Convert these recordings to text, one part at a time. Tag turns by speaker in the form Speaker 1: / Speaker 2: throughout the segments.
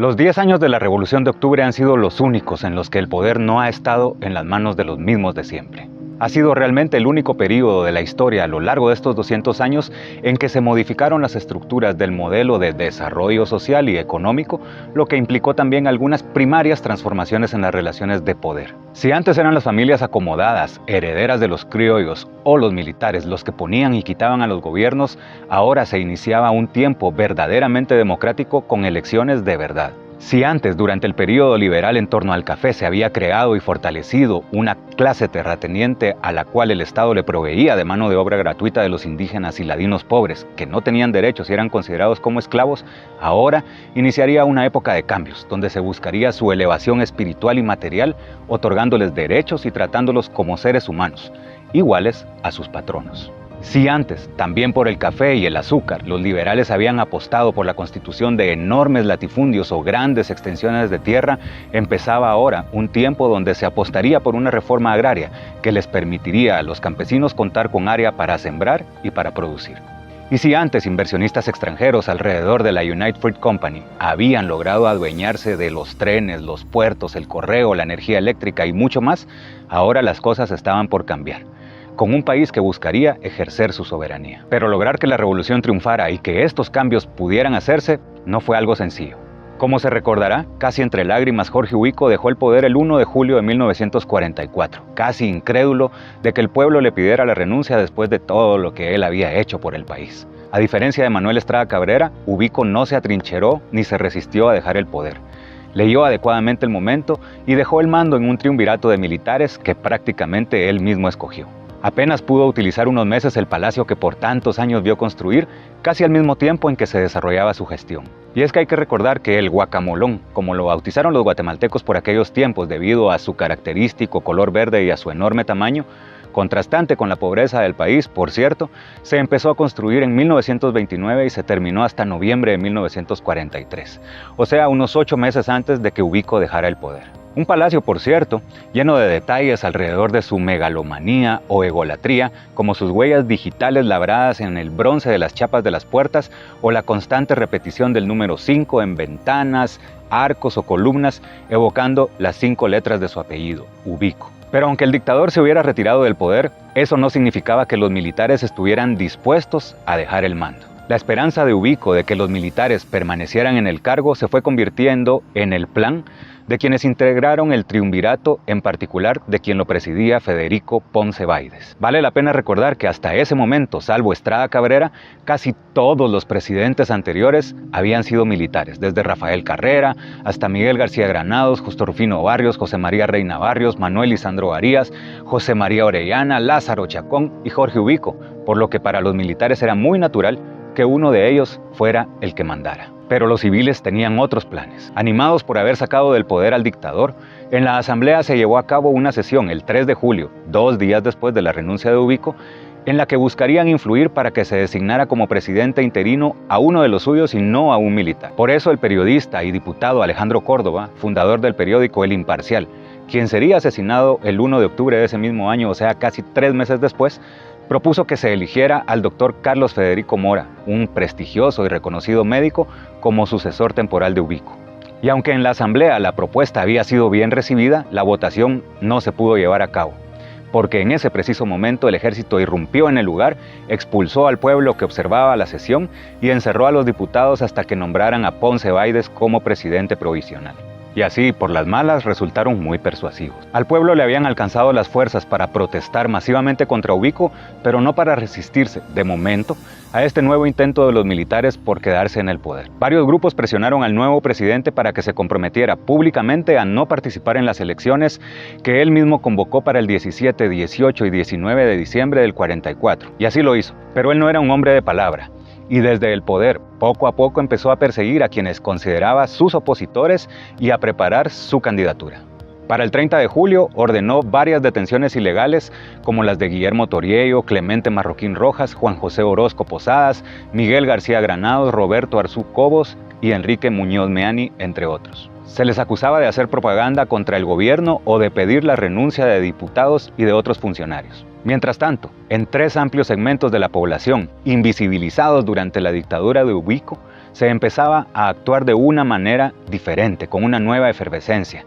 Speaker 1: Los 10 años de la Revolución de Octubre han sido los únicos en los que el poder no ha estado en las manos de los mismos de siempre. Ha sido realmente el único periodo de la historia a lo largo de estos 200 años en que se modificaron las estructuras del modelo de desarrollo social y económico, lo que implicó también algunas primarias transformaciones en las relaciones de poder. Si antes eran las familias acomodadas, herederas de los criollos o los militares los que ponían y quitaban a los gobiernos, ahora se iniciaba un tiempo verdaderamente democrático con elecciones de verdad. Si antes, durante el período liberal en torno al café, se había creado y fortalecido una clase terrateniente a la cual el Estado le proveía de mano de obra gratuita de los indígenas y ladinos pobres, que no tenían derechos y eran considerados como esclavos, ahora iniciaría una época de cambios, donde se buscaría su elevación espiritual y material, otorgándoles derechos y tratándolos como seres humanos, iguales a sus patronos. Si antes, también por el café y el azúcar, los liberales habían apostado por la constitución de enormes latifundios o grandes extensiones de tierra, empezaba ahora un tiempo donde se apostaría por una reforma agraria que les permitiría a los campesinos contar con área para sembrar y para producir. Y si antes inversionistas extranjeros alrededor de la United Fruit Company habían logrado adueñarse de los trenes, los puertos, el correo, la energía eléctrica y mucho más, ahora las cosas estaban por cambiar, con un país que buscaría ejercer su soberanía. Pero lograr que la revolución triunfara y que estos cambios pudieran hacerse no fue algo sencillo. Como se recordará, casi entre lágrimas Jorge Ubico dejó el poder el 1 de julio de 1944, casi incrédulo de que el pueblo le pidiera la renuncia después de todo lo que él había hecho por el país. A diferencia de Manuel Estrada Cabrera, Ubico no se atrincheró ni se resistió a dejar el poder. Leyó adecuadamente el momento y dejó el mando en un triunvirato de militares que prácticamente él mismo escogió. Apenas pudo utilizar unos meses el palacio que por tantos años vio construir, casi al mismo tiempo en que se desarrollaba su gestión. Y es que hay que recordar que el guacamolón, como lo bautizaron los guatemaltecos por aquellos tiempos debido a su característico color verde y a su enorme tamaño, contrastante con la pobreza del país, por cierto, se empezó a construir en 1929 y se terminó hasta noviembre de 1943, o sea, unos 8 meses antes de que Ubico dejara el poder. Un palacio, por cierto, lleno de detalles alrededor de su megalomanía o egolatría, como sus huellas digitales labradas en el bronce de las chapas de las puertas o la constante repetición del número 5 en ventanas, arcos o columnas, evocando las 5 letras de su apellido, Ubico. Pero aunque el dictador se hubiera retirado del poder, eso no significaba que los militares estuvieran dispuestos a dejar el mando. La esperanza de Ubico de que los militares permanecieran en el cargo se fue convirtiendo en el plan de quienes integraron el triunvirato, en particular de quien lo presidía Federico Ponce Báides. Vale la pena recordar que hasta ese momento, salvo Estrada Cabrera, casi todos los presidentes anteriores habían sido militares, desde Rafael Carrera hasta Miguel García Granados, Justo Rufino Barrios, José María Reina Barrios, Manuel Lisandro Arias, José María Orellana, Lázaro Chacón y Jorge Ubico, por lo que para los militares era muy natural que uno de ellos fuera el que mandara. Pero los civiles tenían otros planes. Animados por haber sacado del poder al dictador, en la asamblea se llevó a cabo una sesión el 3 de julio, 2 días después de la renuncia de Ubico, en la que buscarían influir para que se designara como presidente interino a uno de los suyos y no a un militar. Por eso el periodista y diputado Alejandro Córdoba, fundador del periódico El Imparcial, quien sería asesinado el 1 de octubre de ese mismo año, o sea, casi 3 meses después, propuso que se eligiera al doctor Carlos Federico Mora, un prestigioso y reconocido médico, como sucesor temporal de Ubico. Y aunque en la asamblea la propuesta había sido bien recibida, la votación no se pudo llevar a cabo, porque en ese preciso momento el ejército irrumpió en el lugar, expulsó al pueblo que observaba la sesión y encerró a los diputados hasta que nombraran a Ponce Báides como presidente provisional. Y así, por las malas, resultaron muy persuasivos. Al pueblo le habían alcanzado las fuerzas para protestar masivamente contra Ubico, pero no para resistirse, de momento, a este nuevo intento de los militares por quedarse en el poder. Varios grupos presionaron al nuevo presidente para que se comprometiera públicamente a no participar en las elecciones que él mismo convocó para el 17, 18 y 19 de diciembre del 44. Y así lo hizo. Pero él no era un hombre de palabra. Y desde el poder, poco a poco empezó a perseguir a quienes consideraba sus opositores y a preparar su candidatura. Para el 30 de julio ordenó varias detenciones ilegales como las de Guillermo Toriello, Clemente Marroquín Rojas, Juan José Orozco Posadas, Miguel García Granados, Roberto Arzú Cobos y Enrique Muñoz Meani, entre otros. Se les acusaba de hacer propaganda contra el gobierno o de pedir la renuncia de diputados y de otros funcionarios. Mientras tanto, en 3 amplios segmentos de la población, invisibilizados durante la dictadura de Ubico, se empezaba a actuar de una manera diferente, con una nueva efervescencia,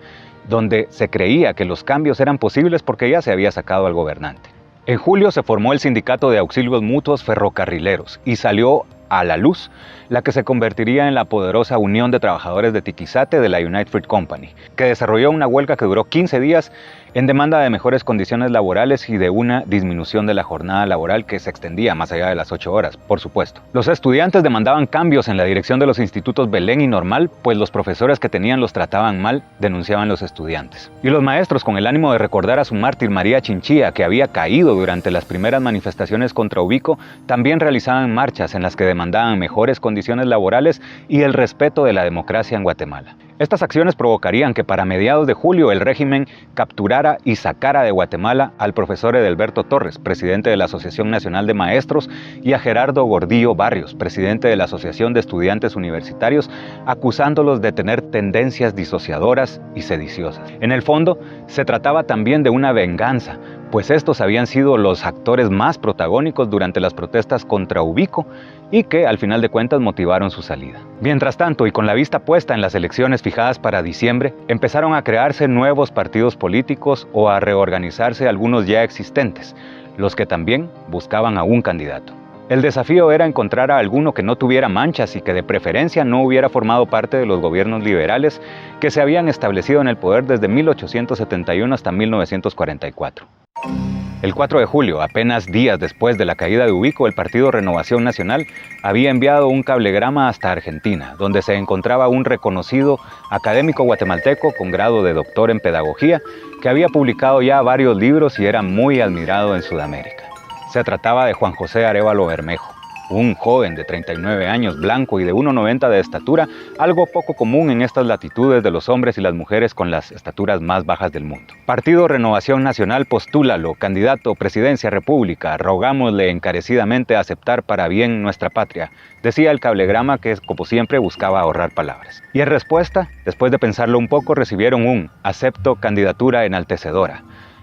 Speaker 1: donde se creía que los cambios eran posibles porque ya se había sacado al gobernante. En julio se formó el Sindicato de Auxilios Mutuos Ferrocarrileros y salió a la luz la que se convertiría en la poderosa Unión de Trabajadores de Tiquizate de la United Fruit Company, que desarrolló una huelga que duró 15 días en demanda de mejores condiciones laborales y de una disminución de la jornada laboral que se extendía más allá de las 8 horas, por supuesto. Los estudiantes demandaban cambios en la dirección de los institutos Belén y Normal, pues los profesores que tenían los trataban mal, denunciaban los estudiantes. Y los maestros, con el ánimo de recordar a su mártir María Chinchilla, que había caído durante las primeras manifestaciones contra Ubico, también realizaban marchas en las que demandaban mejores condiciones laborales y el respeto de la democracia en Guatemala. Estas acciones provocarían que para mediados de julio el régimen capturara y sacara de Guatemala al profesor Edelberto Torres, presidente de la Asociación Nacional de Maestros, y a Gerardo Gordillo Barrios, presidente de la Asociación de Estudiantes Universitarios, acusándolos de tener tendencias disociadoras y sediciosas. En el fondo, se trataba también de una venganza, pues estos habían sido los actores más protagónicos durante las protestas contra Ubico y que al final de cuentas motivaron su salida. Mientras tanto, y con la vista puesta en las elecciones fijadas para diciembre, empezaron a crearse nuevos partidos políticos o a reorganizarse algunos ya existentes, los que también buscaban a un candidato. El desafío era encontrar a alguno que no tuviera manchas y que de preferencia no hubiera formado parte de los gobiernos liberales que se habían establecido en el poder desde 1871 hasta 1944. El 4 de julio, apenas días después de la caída de Ubico, el Partido Renovación Nacional había enviado un cablegrama hasta Argentina, donde se encontraba un reconocido académico guatemalteco con grado de doctor en pedagogía, que había publicado ya varios libros y era muy admirado en Sudamérica. Se trataba de Juan José Arévalo Bermejo, un joven de 39 años, blanco y de 1,90 de estatura, algo poco común en estas latitudes de los hombres y las mujeres con las estaturas más bajas del mundo. Partido Renovación Nacional, postúlalo, candidato, presidencia, república, rogámosle encarecidamente aceptar para bien nuestra patria, decía el cablegrama que, como siempre, buscaba ahorrar palabras. Y en respuesta, después de pensarlo un poco, recibieron un acepto candidatura enaltecedora.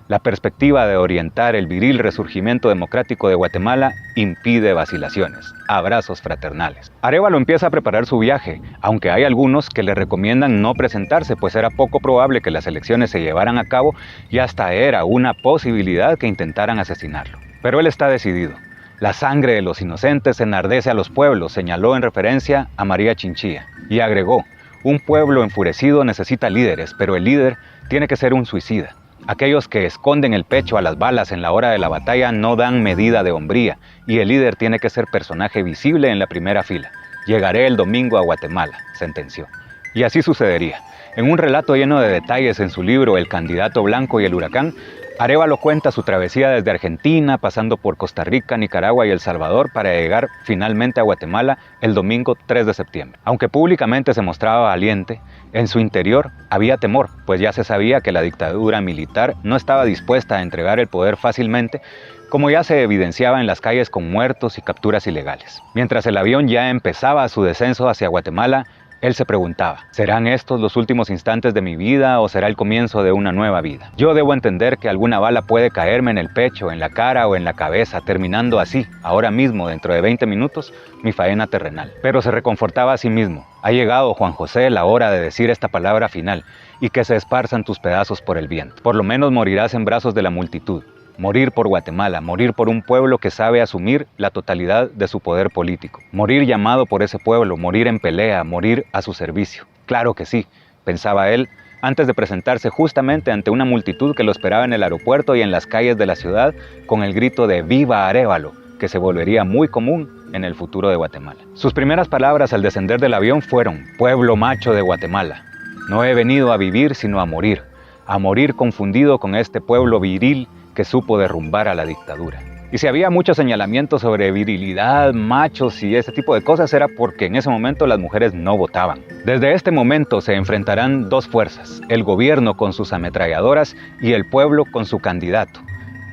Speaker 1: La perspectiva de orientar el viril resurgimiento democrático de Guatemala impide vacilaciones. Abrazos fraternales. Arévalo empieza a preparar su viaje, aunque hay algunos que le recomiendan no presentarse, pues era poco probable que las elecciones se llevaran a cabo y hasta era una posibilidad que intentaran asesinarlo. Pero él está decidido. La sangre de los inocentes enardece a los pueblos, señaló en referencia a María Chinchilla, y agregó: un pueblo enfurecido necesita líderes, pero el líder tiene que ser un suicida. Aquellos que esconden el pecho a las balas en la hora de la batalla no dan medida de hombría, y el líder tiene que ser personaje visible en la primera fila. Llegaré el domingo a Guatemala, sentenció. Y así sucedería. En un relato lleno de detalles en su libro El candidato blanco y el huracán, Arévalo cuenta su travesía desde Argentina, pasando por Costa Rica, Nicaragua y El Salvador para llegar finalmente a Guatemala el domingo 3 de septiembre. Aunque públicamente se mostraba valiente, en su interior había temor, pues ya se sabía que la dictadura militar no estaba dispuesta a entregar el poder fácilmente, como ya se evidenciaba en las calles con muertos y capturas ilegales. Mientras el avión ya empezaba su descenso hacia Guatemala, él se preguntaba: ¿serán estos los últimos instantes de mi vida o será el comienzo de una nueva vida? Yo debo entender que alguna bala puede caerme en el pecho, en la cara o en la cabeza, terminando así, ahora mismo, dentro de 20 minutos, mi faena terrenal. Pero se reconfortaba a sí mismo. Ha llegado, Juan José, la hora de decir esta palabra final y que se esparzan tus pedazos por el viento. Por lo menos morirás en brazos de la multitud. Morir por Guatemala, morir por un pueblo que sabe asumir la totalidad de su poder político. Morir llamado por ese pueblo, morir en pelea, morir a su servicio. Claro que sí, pensaba él, antes de presentarse justamente ante una multitud que lo esperaba en el aeropuerto y en las calles de la ciudad con el grito de ¡Viva Arévalo!, que se volvería muy común en el futuro de Guatemala. Sus primeras palabras al descender del avión fueron: pueblo macho de Guatemala, no he venido a vivir sino a morir confundido con este pueblo viril que supo derrumbar a la dictadura. Y si había muchos señalamientos sobre virilidad, machos y ese tipo de cosas, era porque en ese momento las mujeres no votaban. Desde este momento se enfrentarán dos fuerzas: el gobierno con sus ametralladoras y el pueblo con su candidato.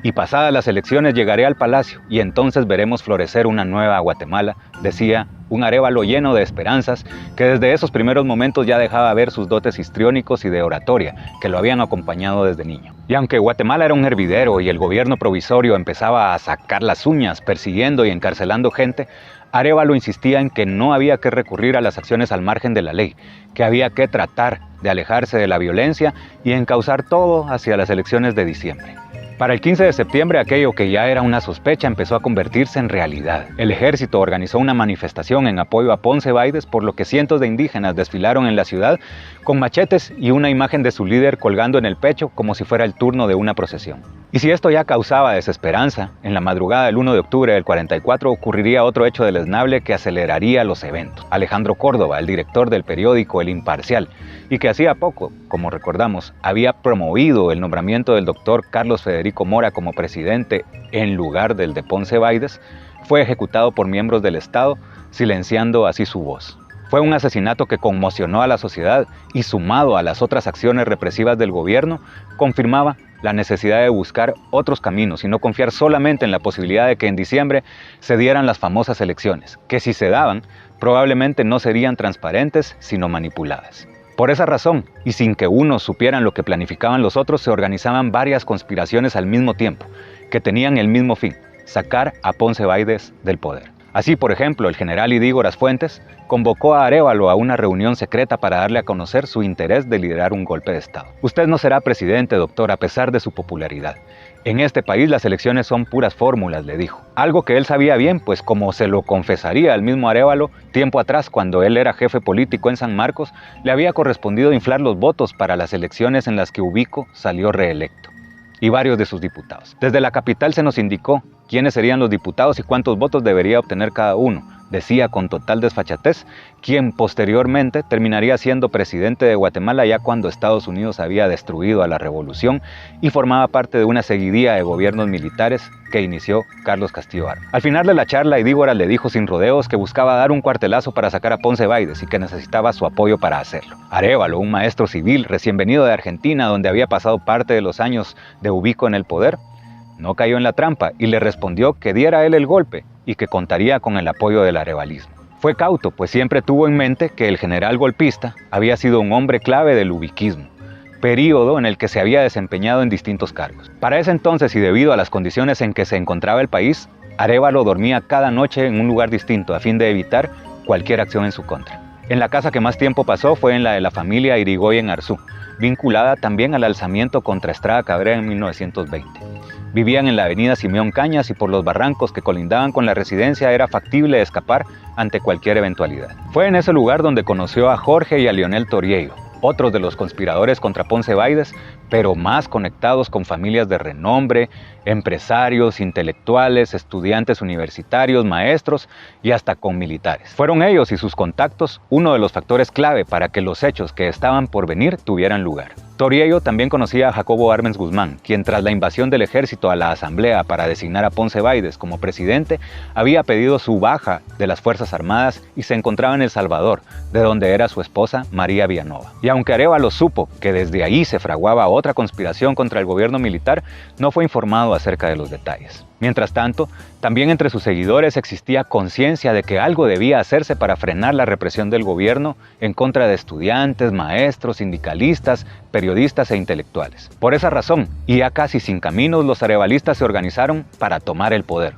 Speaker 1: Y pasadas las elecciones llegaré al palacio y entonces veremos florecer una nueva Guatemala, decía un Arévalo lleno de esperanzas que desde esos primeros momentos ya dejaba ver sus dotes histriónicos y de oratoria que lo habían acompañado desde niño. Y aunque Guatemala era un hervidero y el gobierno provisorio empezaba a sacar las uñas persiguiendo y encarcelando gente, Arévalo insistía en que no había que recurrir a las acciones al margen de la ley, que había que tratar de alejarse de la violencia y encauzar todo hacia las elecciones de diciembre. Para el 15 de septiembre, aquello que ya era una sospecha empezó a convertirse en realidad. El ejército organizó una manifestación en apoyo a Ponce Baides, por lo que cientos de indígenas desfilaron en la ciudad con machetes y una imagen de su líder colgando en el pecho como si fuera el turno de una procesión. Y si esto ya causaba desesperanza, en la madrugada del 1 de octubre del 44 ocurriría otro hecho deleznable que aceleraría los eventos. Alejandro Córdoba, el director del periódico El Imparcial, y que hacía poco, como recordamos, había promovido el nombramiento del doctor Carlos Federico Mora como presidente en lugar del de Ponce Baides, fue ejecutado por miembros del Estado, silenciando así su voz. Fue un asesinato que conmocionó a la sociedad y, sumado a las otras acciones represivas del gobierno, confirmaba la necesidad de buscar otros caminos y no confiar solamente en la posibilidad de que en diciembre se dieran las famosas elecciones, que si se daban, probablemente no serían transparentes, sino manipuladas. Por esa razón, y sin que unos supieran lo que planificaban los otros, se organizaban varias conspiraciones al mismo tiempo, que tenían el mismo fin: sacar a Ponce Baides del poder. Así, por ejemplo, el general Idígoras Fuentes convocó a Arévalo a una reunión secreta para darle a conocer su interés de liderar un golpe de Estado. Usted no será presidente, doctor, a pesar de su popularidad. En este país las elecciones son puras fórmulas, le dijo. Algo que él sabía bien, pues como se lo confesaría al mismo Arévalo, tiempo atrás, cuando él era jefe político en San Marcos, le había correspondido inflar los votos para las elecciones en las que Ubico salió reelecto, y varios de sus diputados. Desde la capital se nos indicó quiénes serían los diputados y cuántos votos debería obtener cada uno. Decía con total desfachatez, quien posteriormente terminaría siendo presidente de Guatemala ya cuando Estados Unidos había destruido a la revolución y formaba parte de una seguidilla de gobiernos militares que inició Carlos Castillo Armas. Al final de la charla, Idígoras le dijo sin rodeos que buscaba dar un cuartelazo para sacar a Ponce Baides y que necesitaba su apoyo para hacerlo. Arévalo, un maestro civil recién venido de Argentina, donde había pasado parte de los años de Ubico en el poder, no cayó en la trampa y le respondió que diera él el golpe y que contaría con el apoyo del arevalismo. Fue cauto, pues siempre tuvo en mente que el general golpista había sido un hombre clave del ubiquismo, período en el que se había desempeñado en distintos cargos. Para ese entonces, y debido a las condiciones en que se encontraba el país, Arévalo dormía cada noche en un lugar distinto a fin de evitar cualquier acción en su contra. En la casa que más tiempo pasó fue en la de la familia Irigoyen Arzú, vinculada también al alzamiento contra Estrada Cabrera en 1920. Vivían en la avenida Simeón Cañas y por los barrancos que colindaban con la residencia era factible escapar ante cualquier eventualidad. Fue en ese lugar donde conoció a Jorge y a Leonel Toriello, otros de los conspiradores contra Ponce Baides, pero más conectados con familias de renombre, empresarios, intelectuales, estudiantes universitarios, maestros y hasta con militares. Fueron ellos y sus contactos uno de los factores clave para que los hechos que estaban por venir tuvieran lugar. Toriello también conocía a Jacobo Arbenz Guzmán, quien tras la invasión del ejército a la asamblea para designar a Ponce Baides como presidente, había pedido su baja de las Fuerzas Armadas y se encontraba en El Salvador, de donde era su esposa María Villanova. Y aunque Arévalo supo que desde ahí se fraguaba otra conspiración contra el gobierno militar, no fue informado acerca de los detalles. Mientras tanto, también entre sus seguidores existía conciencia de que algo debía hacerse para frenar la represión del gobierno en contra de estudiantes, maestros, sindicalistas, periodistas e intelectuales. Por esa razón, y ya casi sin caminos, los arevalistas se organizaron para tomar el poder,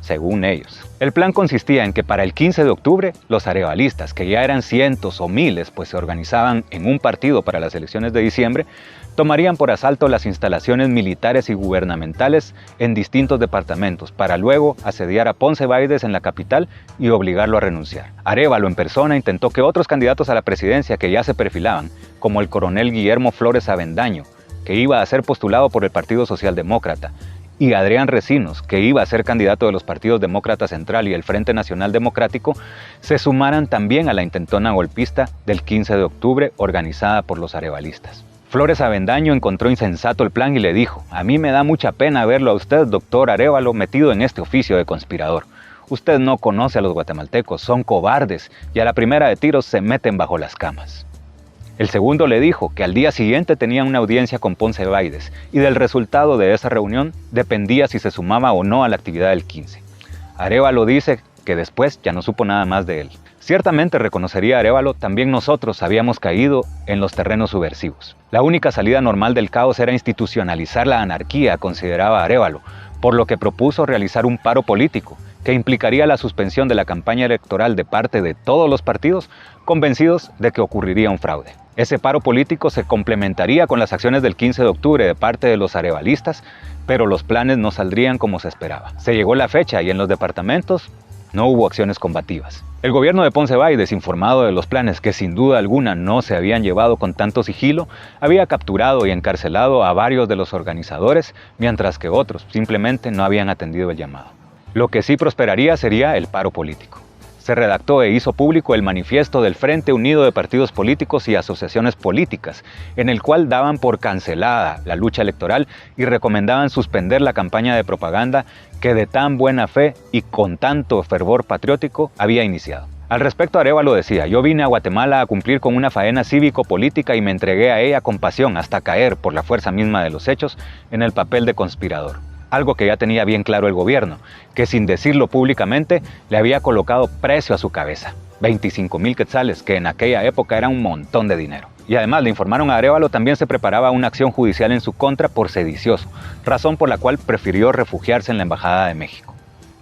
Speaker 1: según ellos. El plan consistía en que para el 15 de octubre, los arevalistas, que ya eran cientos o miles, pues se organizaban en un partido para las elecciones de diciembre, tomarían por asalto las instalaciones militares y gubernamentales en distintos departamentos para luego asediar a Ponce Baides en la capital y obligarlo a renunciar. Arévalo en persona intentó que otros candidatos a la presidencia que ya se perfilaban, como el coronel Guillermo Flores Avendaño, que iba a ser postulado por el Partido Socialdemócrata, y Adrián Recinos, que iba a ser candidato de los partidos Demócrata Central y el Frente Nacional Democrático, se sumaran también a la intentona golpista del 15 de octubre organizada por los arevalistas. Flores Avendaño encontró insensato el plan y le dijo: «A mí me da mucha pena verlo a usted, doctor Arévalo, metido en este oficio de conspirador. Usted no conoce a los guatemaltecos, son cobardes y a la primera de tiros se meten bajo las camas». El segundo le dijo que al día siguiente tenía una audiencia con Ponce Baides y del resultado de esa reunión dependía si se sumaba o no a la actividad del 15. Arévalo dice que después ya no supo nada más de él. Ciertamente, reconocería Arévalo, también nosotros habíamos caído en los terrenos subversivos. La única salida normal del caos era institucionalizar la anarquía, consideraba Arévalo, por lo que propuso realizar un paro político que implicaría la suspensión de la campaña electoral de parte de todos los partidos, convencidos de que ocurriría un fraude. Ese paro político se complementaría con las acciones del 15 de octubre de parte de los arevalistas, pero los planes no saldrían como se esperaba. Se llegó la fecha y en los departamentos no hubo acciones combativas. El gobierno de Ponce Baides, informado de los planes que sin duda alguna no se habían llevado con tanto sigilo, había capturado y encarcelado a varios de los organizadores, mientras que otros simplemente no habían atendido el llamado. Lo que sí prosperaría sería el paro político. Se redactó e hizo público el manifiesto del Frente Unido de Partidos Políticos y Asociaciones Políticas, en el cual daban por cancelada la lucha electoral y recomendaban suspender la campaña de propaganda que de tan buena fe y con tanto fervor patriótico había iniciado. Al respecto, Arévalo decía: yo vine a Guatemala a cumplir con una faena cívico-política y me entregué a ella con pasión hasta caer, por la fuerza misma de los hechos, en el papel de conspirador. Algo que ya tenía bien claro el gobierno, que sin decirlo públicamente le había colocado precio a su cabeza, 25,000 quetzales, que en aquella época era un montón de dinero. Y además le informaron a Arévalo también se preparaba una acción judicial en su contra por sedicioso, razón por la cual prefirió refugiarse en la Embajada de México.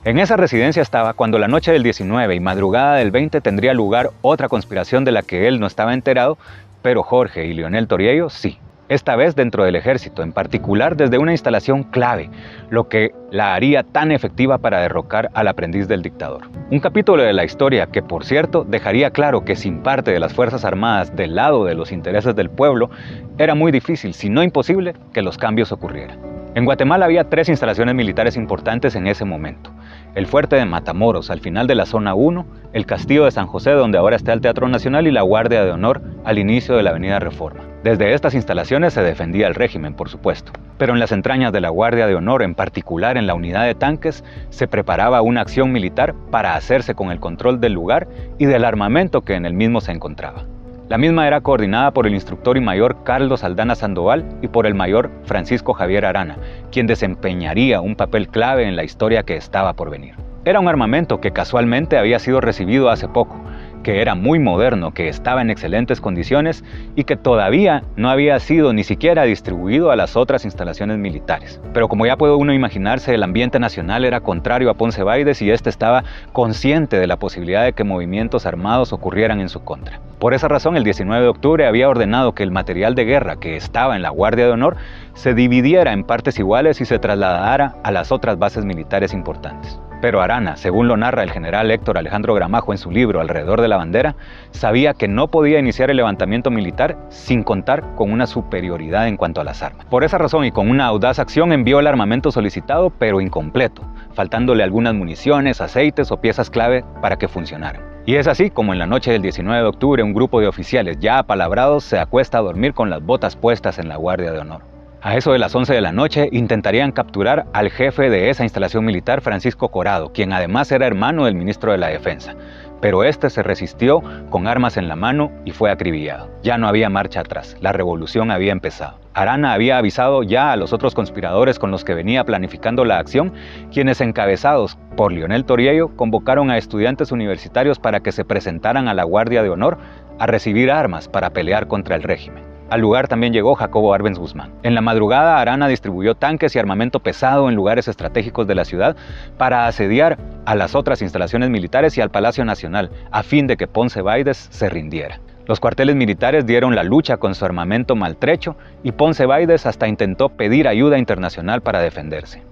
Speaker 1: En esa residencia estaba cuando la noche del 19 y madrugada del 20 tendría lugar otra conspiración de la que él no estaba enterado, pero Jorge y Leonel Toriello sí. Esta vez dentro del ejército, en particular desde una instalación clave, lo que la haría tan efectiva para derrocar al aprendiz del dictador. Un capítulo de la historia que, por cierto, dejaría claro que sin parte de las Fuerzas Armadas del lado de los intereses del pueblo, era muy difícil, si no imposible, que los cambios ocurrieran. En Guatemala había 3 instalaciones militares importantes en ese momento. El fuerte de Matamoros, al final de la zona 1, el castillo de San José, donde ahora está el Teatro Nacional, y la Guardia de Honor, al inicio de la Avenida Reforma. Desde estas instalaciones se defendía el régimen, por supuesto. Pero en las entrañas de la Guardia de Honor, en particular en la unidad de tanques, se preparaba una acción militar para hacerse con el control del lugar y del armamento que en el mismo se encontraba. La misma era coordinada por el instructor y mayor Carlos Aldana Sandoval y por el mayor Francisco Javier Arana, quien desempeñaría un papel clave en la historia que estaba por venir. Era un armamento que casualmente había sido recibido hace poco, que era muy moderno, que estaba en excelentes condiciones y que todavía no había sido ni siquiera distribuido a las otras instalaciones militares. Pero como ya puede uno imaginarse, el ambiente nacional era contrario a Ponce Baides y este estaba consciente de la posibilidad de que movimientos armados ocurrieran en su contra. Por esa razón, el 19 de octubre había ordenado que el material de guerra que estaba en la Guardia de Honor se dividiera en partes iguales y se trasladara a las otras bases militares importantes. Pero Arana, según lo narra el general Héctor Alejandro Gramajo en su libro Alrededor de la Bandera, sabía que no podía iniciar el levantamiento militar sin contar con una superioridad en cuanto a las armas. Por esa razón y con una audaz acción envió el armamento solicitado, pero incompleto, faltándole algunas municiones, aceites o piezas clave para que funcionaran. Y es así como en la noche del 19 de octubre un grupo de oficiales ya apalabrados se acuesta a dormir con las botas puestas en la Guardia de Honor. A eso de las 11 de la noche intentarían capturar al jefe de esa instalación militar, Francisco Corado, quien además era hermano del ministro de la Defensa. Pero este se resistió con armas en la mano y fue acribillado. Ya no había marcha atrás, la revolución había empezado. Arana había avisado ya a los otros conspiradores con los que venía planificando la acción, quienes encabezados por Leonel Toriello convocaron a estudiantes universitarios para que se presentaran a la Guardia de Honor a recibir armas para pelear contra el régimen. Al lugar también llegó Jacobo Arbenz Guzmán. En la madrugada, Arana distribuyó tanques y armamento pesado en lugares estratégicos de la ciudad para asediar a las otras instalaciones militares y al Palacio Nacional, a fin de que Ponce Baides se rindiera. Los cuarteles militares dieron la lucha con su armamento maltrecho y Ponce Baides hasta intentó pedir ayuda internacional para defenderse.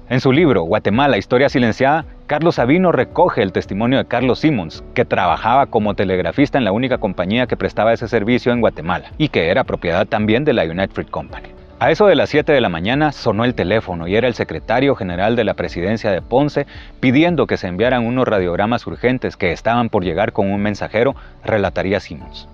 Speaker 1: En su libro Guatemala, Historia Silenciada, Carlos Sabino recoge el testimonio de Carlos Simmons, que trabajaba como telegrafista en la única compañía que prestaba ese servicio en Guatemala y que era propiedad también de la United Fruit Company. A eso de las 7 de la mañana sonó el teléfono y era el secretario general de la presidencia de Ponce pidiendo que se enviaran unos radiogramas urgentes que estaban por llegar con un mensajero, relataría Simmons.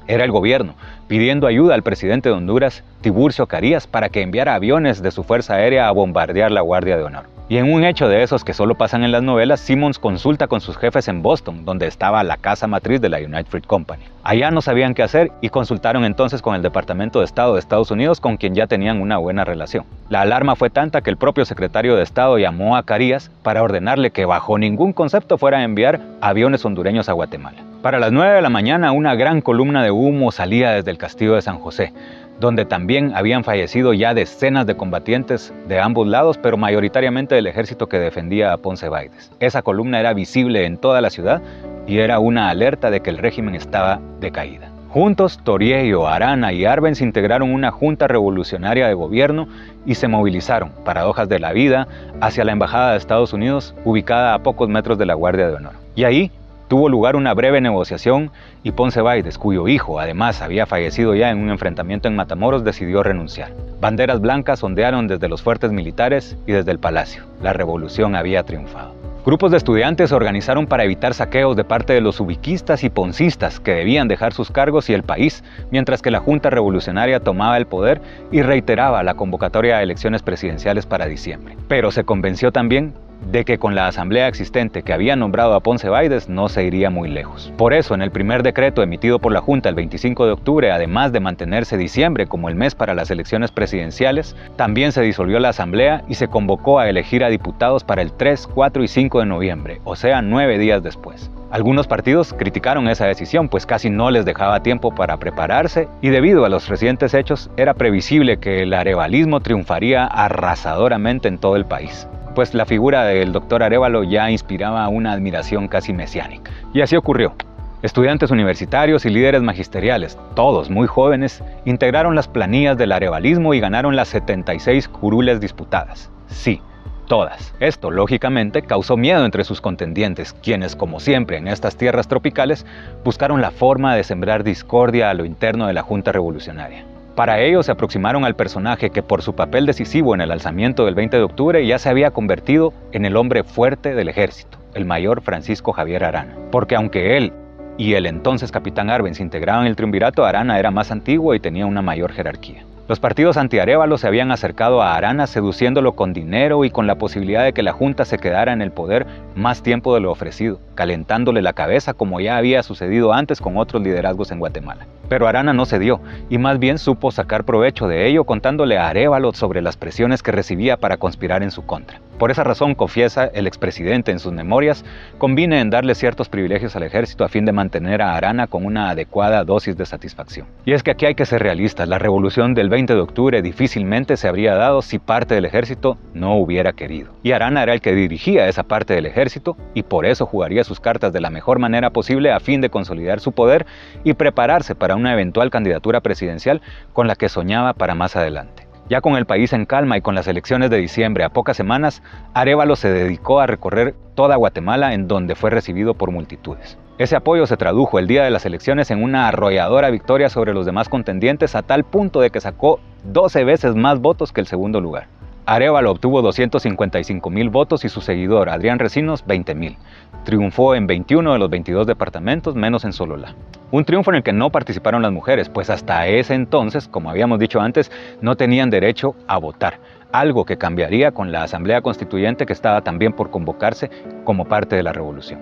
Speaker 1: Era el gobierno pidiendo ayuda al presidente de Honduras, Tiburcio Carías, para que enviara aviones de su fuerza aérea a bombardear la Guardia de Honor. Y en un hecho de esos que solo pasan en las novelas, Simmons consulta con sus jefes en Boston, donde estaba la casa matriz de la United Fruit Company. Allá no sabían qué hacer y consultaron entonces con el Departamento de Estado de Estados Unidos, con quien ya tenían una buena relación. La alarma fue tanta que el propio secretario de Estado llamó a Carías para ordenarle que bajo ningún concepto fuera a enviar aviones hondureños a Guatemala. Para las 9 de la mañana una gran columna de humo salía desde el castillo de San José, donde también habían fallecido ya decenas de combatientes de ambos lados, pero mayoritariamente del ejército que defendía a Ponce Baides. Esa columna era visible en toda la ciudad y era una alerta de que el régimen estaba de caída. Juntos, Toriello, Arana y Arbenz integraron una junta revolucionaria de gobierno y se movilizaron, paradojas de la vida, hacia la Embajada de Estados Unidos, ubicada a pocos metros de la Guardia de Honor. Y ahí tuvo lugar una breve negociación y Ponce Baides, cuyo hijo además había fallecido ya en un enfrentamiento en Matamoros, decidió renunciar. Banderas blancas ondearon desde los fuertes militares y desde el palacio. La revolución había triunfado. Grupos de estudiantes se organizaron para evitar saqueos de parte de los ubiquistas y poncistas que debían dejar sus cargos y el país, mientras que la Junta Revolucionaria tomaba el poder y reiteraba la convocatoria a elecciones presidenciales para diciembre. Pero se convenció también de que con la asamblea existente que había nombrado a Ponce Baides no se iría muy lejos. Por eso, en el primer decreto emitido por la Junta el 25 de octubre, además de mantenerse diciembre como el mes para las elecciones presidenciales, también se disolvió la asamblea y se convocó a elegir a diputados para el 3, 4 y 5 de noviembre, o sea, 9 días después. Algunos partidos criticaron esa decisión, pues casi no les dejaba tiempo para prepararse y debido a los recientes hechos era previsible que el arevalismo triunfaría arrasadoramente en todo el país, pues la figura del doctor Arévalo ya inspiraba una admiración casi mesiánica. Y así ocurrió. Estudiantes universitarios y líderes magisteriales, todos muy jóvenes, integraron las planillas del arevalismo y ganaron las 76 curules disputadas. Sí, todas. Esto, lógicamente, causó miedo entre sus contendientes, quienes, como siempre en estas tierras tropicales, buscaron la forma de sembrar discordia a lo interno de la Junta Revolucionaria. Para ello se aproximaron al personaje que por su papel decisivo en el alzamiento del 20 de octubre ya se había convertido en el hombre fuerte del ejército, el mayor Francisco Javier Arana. Porque aunque él y el entonces capitán Arbenz integraban el triunvirato, Arana era más antiguo y tenía una mayor jerarquía. Los partidos anti-Arévalo se habían acercado a Arana seduciéndolo con dinero y con la posibilidad de que la Junta se quedara en el poder más tiempo de lo ofrecido, calentándole la cabeza como ya había sucedido antes con otros liderazgos en Guatemala. Pero Arana no cedió y más bien supo sacar provecho de ello contándole a Arévalo sobre las presiones que recibía para conspirar en su contra. Por esa razón, confiesa el expresidente en sus memorias, conviene en darle ciertos privilegios al ejército a fin de mantener a Arana con una adecuada dosis de satisfacción. Y es que aquí hay que ser realistas, la revolución del 20 de octubre difícilmente se habría dado si parte del ejército no hubiera querido. Y Arana era el que dirigía esa parte del ejército y por eso jugaría sus cartas de la mejor manera posible a fin de consolidar su poder y prepararse para una eventual candidatura presidencial con la que soñaba para más adelante. Ya con el país en calma y con las elecciones de diciembre a pocas semanas, Arévalo se dedicó a recorrer toda Guatemala en donde fue recibido por multitudes. Ese apoyo se tradujo el día de las elecciones en una arrolladora victoria sobre los demás contendientes a tal punto de que sacó 12 veces más votos que el segundo lugar. Arévalo obtuvo 255,000 votos y su seguidor, Adrián Recinos, 20,000. Triunfó en 21 de los 22 departamentos, menos en Sololá. Un triunfo en el que no participaron las mujeres, pues hasta ese entonces, como habíamos dicho antes, no tenían derecho a votar, algo que cambiaría con la Asamblea Constituyente que estaba también por convocarse como parte de la revolución.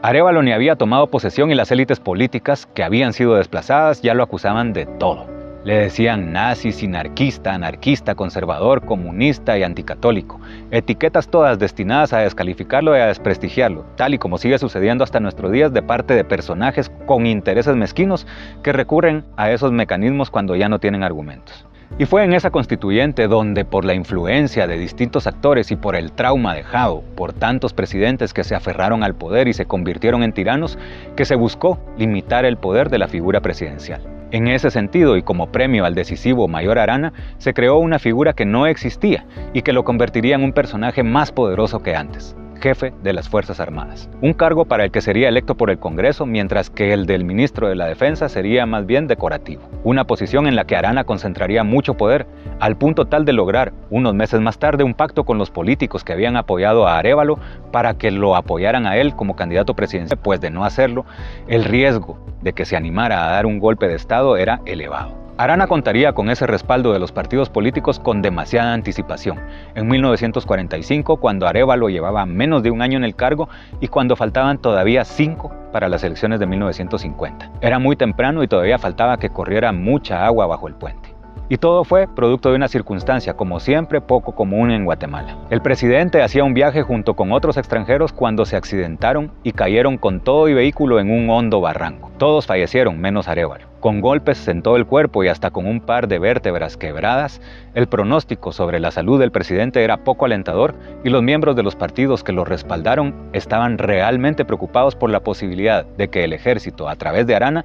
Speaker 1: Arévalo ni había tomado posesión y las élites políticas que habían sido desplazadas ya lo acusaban de todo. Le decían nazi, sinarquista, anarquista, conservador, comunista y anticatólico. Etiquetas todas destinadas a descalificarlo y a desprestigiarlo, tal y como sigue sucediendo hasta nuestros días de parte de personajes con intereses mezquinos que recurren a esos mecanismos cuando ya no tienen argumentos. Y fue en esa constituyente donde, por la influencia de distintos actores y por el trauma dejado por tantos presidentes que se aferraron al poder y se convirtieron en tiranos, que se buscó limitar el poder de la figura presidencial. En ese sentido, y como premio al decisivo Mayor Arana, se creó una figura que no existía y que lo convertiría en un personaje más poderoso que antes: jefe de las Fuerzas Armadas. Un cargo para el que sería electo por el Congreso, mientras que el del ministro de la Defensa sería más bien decorativo. Una posición en la que Arana concentraría mucho poder, al punto tal de lograr, unos meses más tarde, un pacto con los políticos que habían apoyado a Arévalo para que lo apoyaran a él como candidato presidencial, pues de no hacerlo, el riesgo de que se animara a dar un golpe de Estado era elevado. Arana contaría con ese respaldo de los partidos políticos con demasiada anticipación. En 1945, cuando Arévalo llevaba menos de un año en el cargo y cuando faltaban todavía 5 para las elecciones de 1950. Era muy temprano y todavía faltaba que corriera mucha agua bajo el puente. Y todo fue producto de una circunstancia, como siempre, poco común en Guatemala. El presidente hacía un viaje junto con otros extranjeros cuando se accidentaron y cayeron con todo y vehículo en un hondo barranco. Todos fallecieron, menos Arévalo. Con golpes en todo el cuerpo y hasta con un par de vértebras quebradas, el pronóstico sobre la salud del presidente era poco alentador y los miembros de los partidos que lo respaldaron estaban realmente preocupados por la posibilidad de que el ejército, a través de Arana,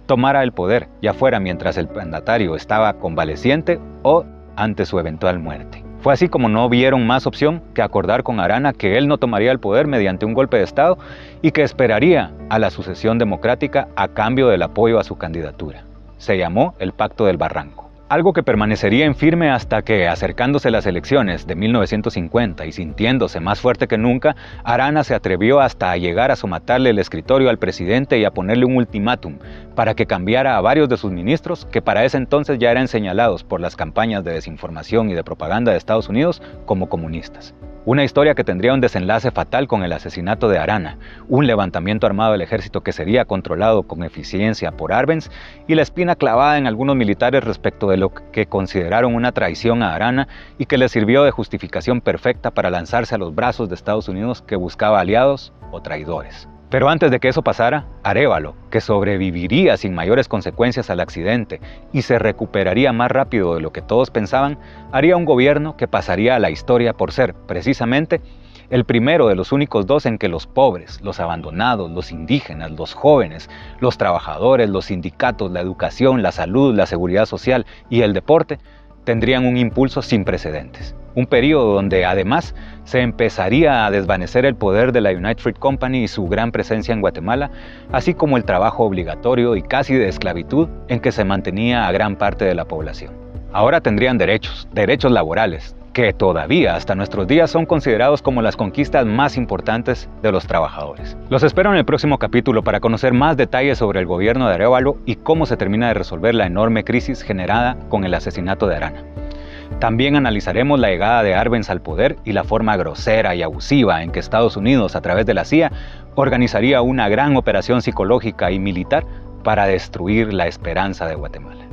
Speaker 1: tomara el poder, ya fuera mientras el mandatario estaba convaleciente o ante su eventual muerte. Fue así como no vieron más opción que acordar con Arana que él no tomaría el poder mediante un golpe de Estado y que esperaría a la sucesión democrática a cambio del apoyo a su candidatura. Se llamó el Pacto del Barranco. Algo que permanecería en firme hasta que, acercándose las elecciones de 1950 y sintiéndose más fuerte que nunca, Arana se atrevió hasta a llegar a somatarle el escritorio al presidente y a ponerle un ultimátum para que cambiara a varios de sus ministros que para ese entonces ya eran señalados por las campañas de desinformación y de propaganda de Estados Unidos como comunistas. Una historia que tendría un desenlace fatal con el asesinato de Arana, un levantamiento armado del ejército que sería controlado con eficiencia por Arbenz y la espina clavada en algunos militares respecto de lo que consideraron una traición a Arana y que le sirvió de justificación perfecta para lanzarse a los brazos de Estados Unidos que buscaba aliados o traidores. Pero antes de que eso pasara, Arévalo, que sobreviviría sin mayores consecuencias al accidente y se recuperaría más rápido de lo que todos pensaban, haría un gobierno que pasaría a la historia por ser, precisamente, el primero de los únicos dos en que los pobres, los abandonados, los indígenas, los jóvenes, los trabajadores, los sindicatos, la educación, la salud, la seguridad social y el deporte tendrían un impulso sin precedentes. Un periodo donde además se empezaría a desvanecer el poder de la United Fruit Company y su gran presencia en Guatemala, así como el trabajo obligatorio y casi de esclavitud en que se mantenía a gran parte de la población. Ahora tendrían derechos laborales, que todavía hasta nuestros días son considerados como las conquistas más importantes de los trabajadores. Los espero en el próximo capítulo para conocer más detalles sobre el gobierno de Arévalo y cómo se termina de resolver la enorme crisis generada con el asesinato de Arana. También analizaremos la llegada de Arbenz al poder y la forma grosera y abusiva en que Estados Unidos, a través de la CIA, organizaría una gran operación psicológica y militar para destruir la esperanza de Guatemala.